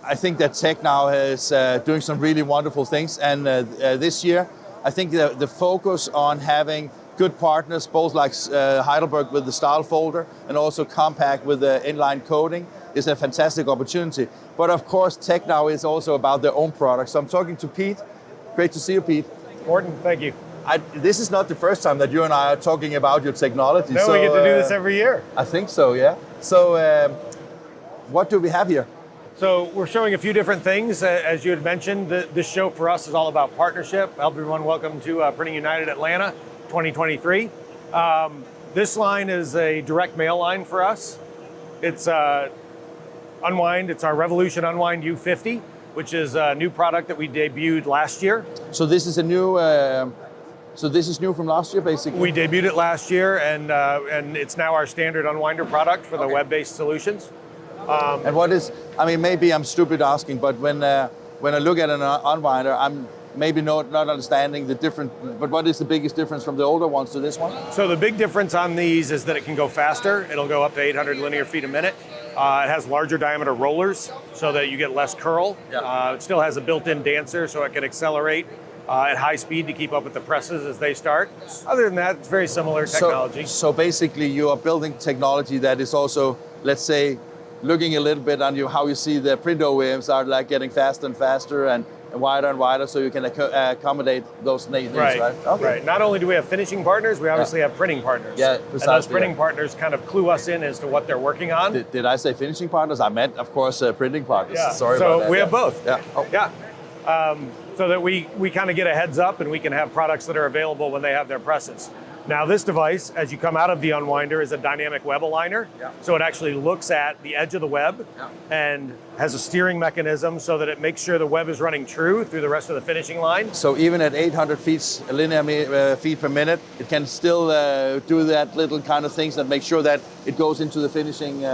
I think that Tecnau is doing some really wonderful things, and this year, I think the focus on having good partners, both like Heidelberg with the style folder and also Compact with the inline coding, is a fantastic opportunity. But of course, Tecnau is also about their own products. So I'm talking to Pete. Great to see you, Pete. Morten, thank you. This is not the first time that you and I are talking about your technology. No, we get to do this every year. I think so, yeah. So what do we have here? So we're showing a few different things. As you had mentioned, this show for us is all about partnership. Everyone, welcome to Printing United Atlanta 2023. This line is a direct mail line for us. It's Unwind. It's our Revolution Unwind U50, which is a new product that we debuted last year. So this is a new. So this is new from last year, basically. We debuted it last year, and it's now our standard unwinder product for the web-based solutions. And what is? I mean, maybe I'm stupid asking, but when I look at an unwinder, I'm maybe not understanding the difference. But what is the biggest difference from the older ones to this one? So the big difference on these is that it can go faster. It'll go up to 800 linear feet a minute. It has larger diameter rollers so that you get less curl. Yeah. It still has a built-in dancer so it can accelerate at high speed to keep up with the presses as they start. Other than that, it's very similar technology. So basically you are building technology that is also, let's say, looking a little bit on how you see the print OEMs are like getting faster and faster and wider, so you can accommodate those needs, right? Okay. Right. Not only do we have finishing partners, we obviously have printing partners. Yeah, precisely. And those printing partners kind of clue us in as to what they're working on. Did I say finishing partners? I meant, of course, printing partners. Yeah. Sorry about that. So we have both. Yeah. Oh. Yeah. So that we kind of get a heads up and we can have products that are available when they have their presses. Now this device, as you come out of the unwinder, is a dynamic web aligner. Yeah. So it actually looks at the edge of the web and has a steering mechanism so that it makes sure the web is running true through the rest of the finishing line. So even at 800 linear feet per minute, it can still do that little kind of things that make sure that it goes into the finishing.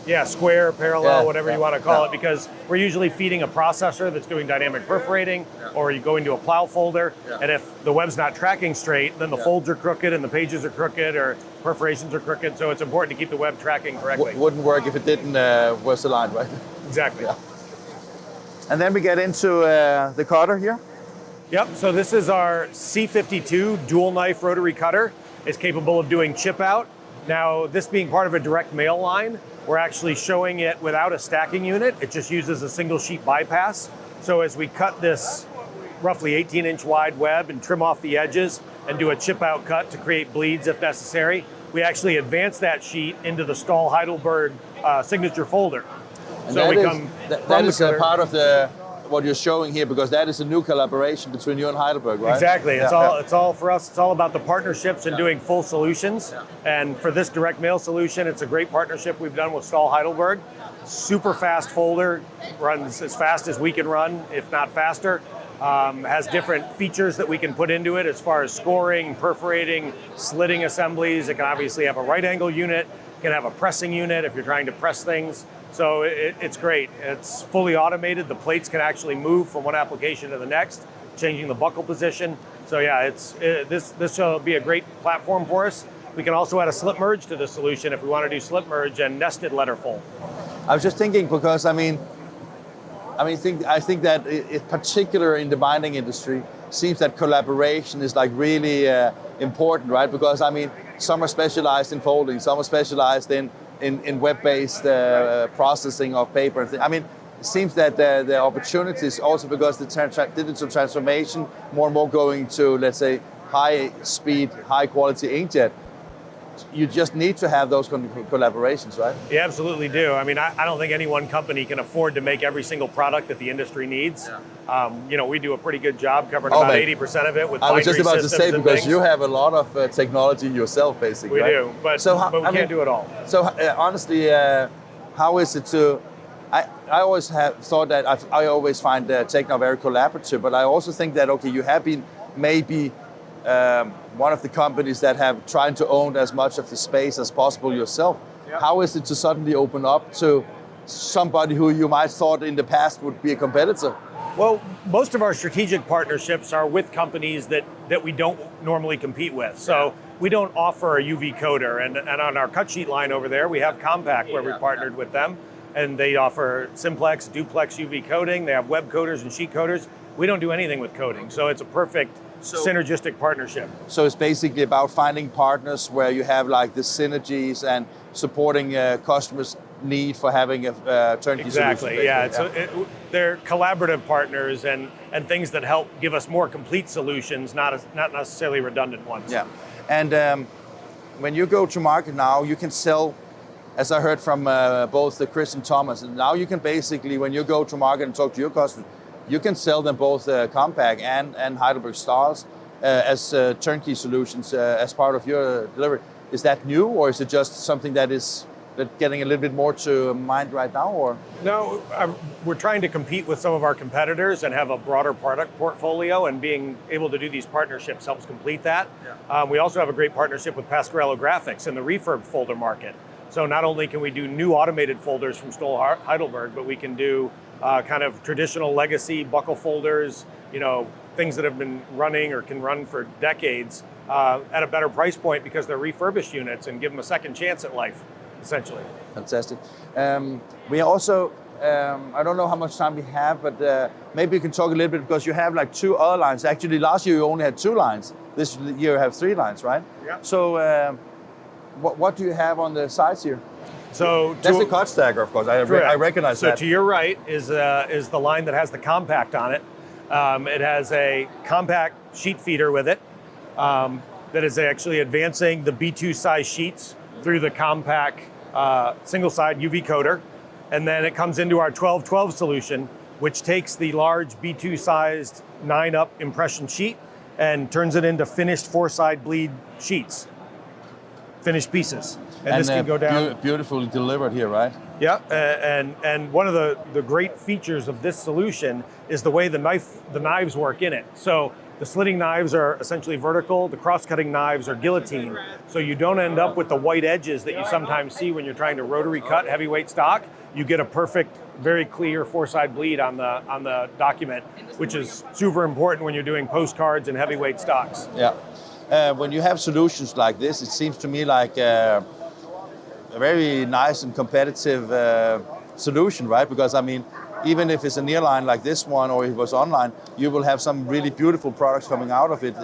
Yeah, square, parallel, whatever you want to call it, because we're usually feeding a processor that's doing dynamic perforating, or you go into a plow folder, and if the web's not tracking straight, then the folds are crooked and the pages are crooked or perforations are crooked, so it's important to keep the web tracking correctly. Wouldn't work if it didn't was aligned, right? Exactly. Yeah. And then we get into the cutter here. Yep, so this is our C52 dual knife rotary cutter. It's capable of doing chip out. Now, this being part of a direct mail line, we're actually showing it without a stacking unit. It just uses a single sheet bypass. So as we cut this roughly 18-inch wide web and trim off the edges and do a chip out cut to create bleeds if necessary, we actually advance that sheet into the Stahl Heidelberg signature folder. And so that is part of what you're showing here, because that is a new collaboration between you and Heidelberg, right? Exactly. It's all for us. It's all about the partnerships and doing full solutions. Yeah. And for this direct mail solution, it's a great partnership we've done with Stahl Heidelberg. Super fast folder, runs as fast as we can run, if not faster. Has different features that we can put into it as far as scoring, perforating, slitting assemblies. It can obviously have a right angle unit. It can have a pressing unit if you're trying to press things. So it's great. It's fully automated. The plates can actually move from one application to the next, changing the buckle position. So yeah, this will be a great platform for us. We can also add a slip merge to the solution if we want to do slip merge and nested letter fold. I was just thinking, because I think that in particular in the binding industry, seems that collaboration is like really important, right? Because I mean, some are specialized in folding, some are specialized in web-based processing of paper. I mean, it seems that the opportunities also, because the digital transformation more and more going to, let's say, high-speed, high-quality inkjet, you just need to have those collaborations, right? You absolutely do. I mean, I don't think any one company can afford to make every single product that the industry needs. Yeah. We do a pretty good job covering about 80% of it with bindery systems. I was just about to say, because you have a lot of technology yourself, basically. We do, but we can't do it all. So honestly, how is it to? I always have thought that I always find Tecnau very collaborative, but I also think that you have been maybe one of the companies that have tried to own as much of the space as possible yourself. Yep. How is it to suddenly open up to somebody who you might thought in the past would be a competitor? Well, most of our strategic partnerships are with companies that we don't normally compete with. So we don't offer a UV coater, and on our cut sheet line over there, we have Compact where we partnered with them. and they offer simplex, duplex UV coating. They have web coaters and sheet coaters. We don't do anything with coating, so it's a perfect synergistic partnership. So it's basically about finding partners where you have like the synergies and supporting customers' need for having a turnkey exactly. solution. Yeah, they're collaborative partners and things that help give us more complete solutions, not necessarily redundant ones. Yeah, and when you go to market now, you can sell, as I heard from both Chris and Thomas, and now you can basically, when you go to market and talk to your customers, you can sell them both Compact and Heidelberg Stahls as turnkey solutions as part of your delivery. Is that new, or is it just something that is getting a little bit more to mind right now? Or no, we're trying to compete with some of our competitors and have a broader product portfolio, and being able to do these partnerships helps complete that. Yeah. We also have a great partnership with Pasquarello Graphics in the refurb folder market. So not only can we do new automated folders from Stoll Heidelberg, but we can do kind of traditional legacy buckle folders, things that have been running or can run for decades at a better price point because they're refurbished units and give them a second chance at life, essentially. Fantastic. We also, I don't know how much time we have, but maybe you can talk a little bit, because you have like 2 other lines. Actually, last year you only had 2 lines. This year you have 3 lines, right? Yeah. So what do you have on the sides here? So that's the cut stacker, of course. I recognize that. So to your right is the line that has the Compact on it. It has a Compact sheet feeder with it that is actually advancing the B2 size sheets through the Compact single side UV coater. And then it comes into our 1212 solution, which takes the large B2 sized 9-up impression sheet and turns it into finished 4-side bleed sheets, finished pieces. And this can go down. Beautifully delivered here, right? Yeah, and one of the great features of this solution is the way the knives work in it. So the slitting knives are essentially vertical, the cross-cutting knives are guillotine. So you don't end up with the white edges that you sometimes see when you're trying to rotary cut heavyweight stock. You get a perfect, very clear 4-side bleed on the document, which is super important when you're doing postcards and heavyweight stocks. Yeah. When you have solutions like this, it seems to me like a very nice and competitive solution, right? Because I mean, even if it's a nearline like this one, or if it was online, you will have some really beautiful products coming out of it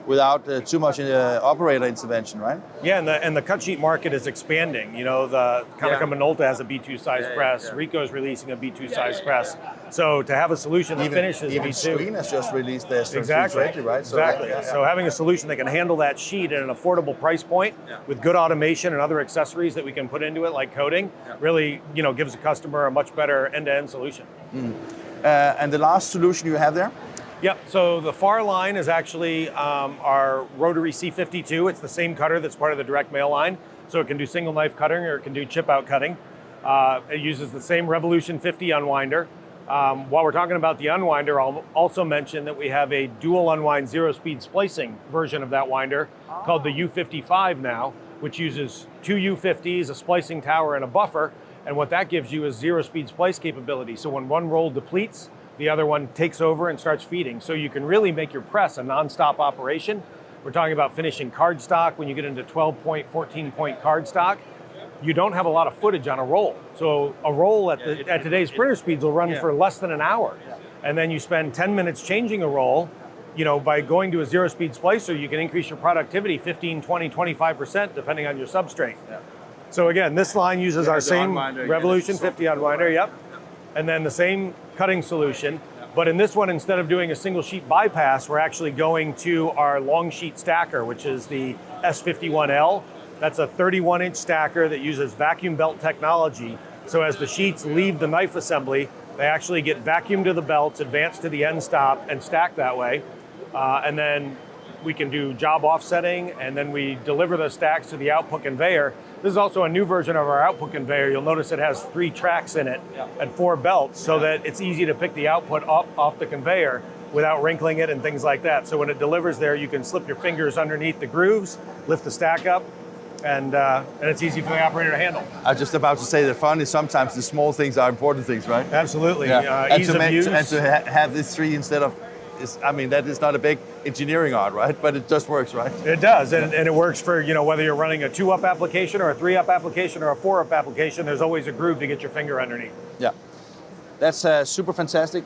without too much operator intervention, right? Yeah, and the cut sheet market is expanding. The Konica Minolta has a B2 size press. Ricoh's releasing a B2 size press. So to have a solution that finishes even B2. Screen has just released this. Exactly. Right? Exactly. So having a solution that can handle that sheet at an affordable price point with good automation and other accessories that we can put into it, like coating, really gives the customer a much better end-to-end solution. Mm. And the last solution you have there? Yep, so the far line is actually our rotary C52. It's the same cutter that's part of the direct mail line. So it can do single knife cutting, or it can do chip out cutting. It uses the same Revolution 50 unwinder. While we're talking about the unwinder, I'll also mention that we have a dual unwind 0-speed splicing version of that winder called the U55 now, which uses 2 U50s, a splicing tower, and a buffer. And what that gives you is 0-speed splice capability. So when one roll depletes, the other one takes over and starts feeding. So you can really make your press a non-stop operation. We're talking about finishing cardstock. When you get into 12-point, 14-point cardstock, you don't have a lot of footage on a roll. So a roll at today's printer speeds will run for less than an hour. And then you spend 10 minutes changing a roll. By going to a 0-speed splicer, you can increase your productivity 15, 20, 25%, depending on your substrate. Yeah. So again, this line uses our same Revolution 50 unwinder, yep. And then the same cutting solution. But in this one, instead of doing a single sheet bypass, we're actually going to our long sheet stacker, which is the S51L. That's a 31-inch stacker that uses vacuum belt technology. So as the sheets leave the knife assembly, they actually get vacuumed to the belts, advanced to the end stop, and stacked that way. And then we can do job offsetting, and then we deliver the stacks to the output conveyor. This is also a new version of our output conveyor. You'll notice it has 3 tracks in it and 4 belts, so that it's easy to pick the output up off the conveyor without wrinkling it and things like that. So when it delivers there, you can slip your fingers underneath the grooves, lift the stack up, and it's easy for the operator to handle. I was just about to say that fun is sometimes the small things are important things, right? Absolutely. Yeah. Ease of use. And to have these 3 instead of I mean, that is not a big engineering art, right? But it just works, right? It does, and it works for, whether you're running a 2-up application or a 3-up application or a 4-up application, there's always a groove to get your finger underneath. Yeah. That's super fantastic.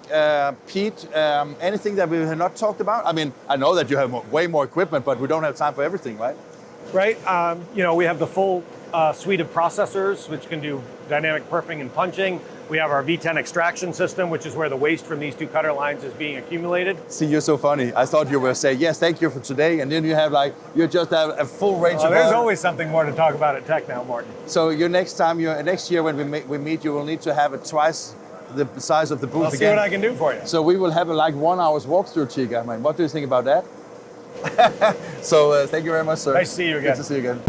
Pete, anything that we have not talked about? I mean, I know that you have way more equipment, but we don't have time for everything, right? Right. We have the full suite of processors, which can do dynamic perfing and punching. We have our V10 extraction system, which is where the waste from these 2 cutter lines is being accumulated. See, you're so funny. I thought you were saying, yes, thank you for today. And then you just have a full range of... There's always something more to talk about at Tecnau, Martin. So next year when we meet, you will need to have it twice the size of the booth I'll again. see what I can do for you. So we will have a 1 hour's walkthrough, Chica. I mean, what do you think about that? So thank you very much, sir. Nice to see you again. Good to see you again.